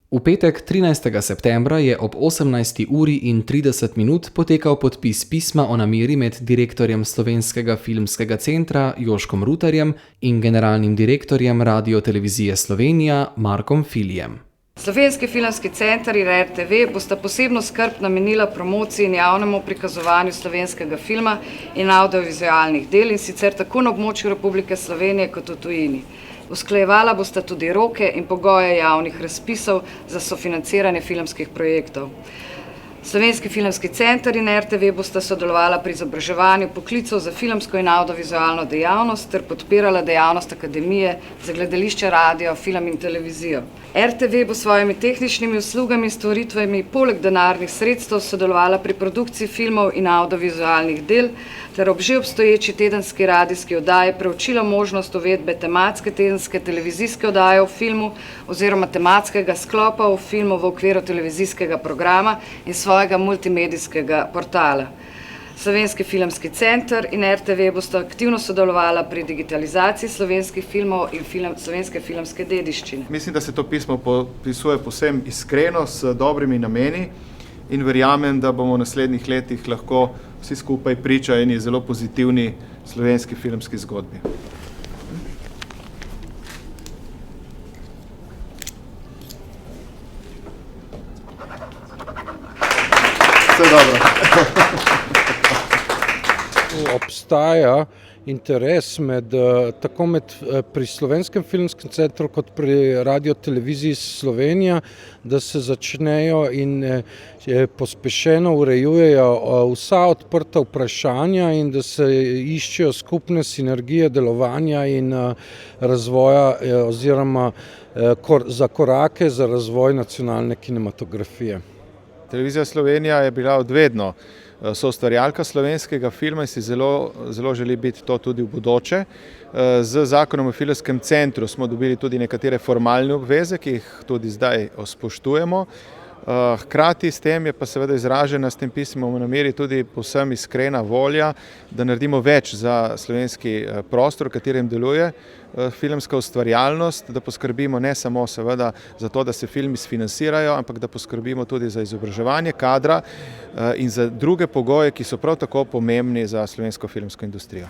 V petek 13. septembra je ob 18:30 potekal podpis pisma o nameri med direktorjem Slovenskega filmskega centra Jožkom Rutarjem in generalnim direktorjem Radiotelevizije Slovenija Markom Filijem. Slovenski filmski center in RTV bosta posebno skrb namenila promociji in javnemu prikazovanju slovenskega filma in audiovizualnih del, in sicer tako na območju Republike Slovenije kot v tujini. Usklajevala bosta tudi roke in pogoje javnih razpisov za sofinanciranje filmskih projektov. Slovenski filmski center in RTV bosta sodelovala pri izobraževanju poklicev za filmsko in audiovizualno dejavnost ter podpirala dejavnost Akademije za gledališče, radio, film in televizijo. RTV bo s svojimi tehničnimi uslugami in storitvami poleg denarnih sredstev sodelovala pri produkciji filmov in audiovizualnih del ter ob že obstoječi tedenski radijski oddaji preučila možnost uvedbe tematske tedenske televizijske oddaje v filmu oziroma tematskega sklopa v filmu v okviru televizijskega programa in svojega multimedijskega portala. Slovenski filmski center in RTV bosta aktivno sodelovala pri digitalizaciji slovenskih filmov in slovenske filmske dediščine. Mislim, da se to pismo podpisuje povsem iskreno, s dobrimi nameni in verjamem, da bomo v naslednjih letih lahko vsi skupaj priča eni zelo pozitivni slovenski filmski zgodbi. Vse dobro. Obstaja interes pri Slovenskem filmskem centru kot pri Radioteleviziji Slovenija, da se začnejo in pospešeno urejujejo vsa odprta vprašanja in da se iščejo skupne sinergije delovanja in razvoja oziroma za korake za razvoj nacionalne kinematografije. Televizija Slovenija je bila od vedno soustvarjalka slovenskega filma in si zelo želi biti to tudi v bodoče. Z zakonom o filmskem centru smo dobili tudi nekatere formalne obveze, ki jih tudi zdaj spoštujemo. Hkrati s tem je pa seveda izražena s tem pismom o nameri tudi povsem iskrena volja, da naredimo več za slovenski prostor, v katerem deluje filmska ustvarjalnost, da poskrbimo ne samo seveda za to, da se filmi sfinansirajo, ampak da poskrbimo tudi za izobraževanje kadra in za druge pogoje, ki so prav tako pomembni za slovensko filmsko industrijo.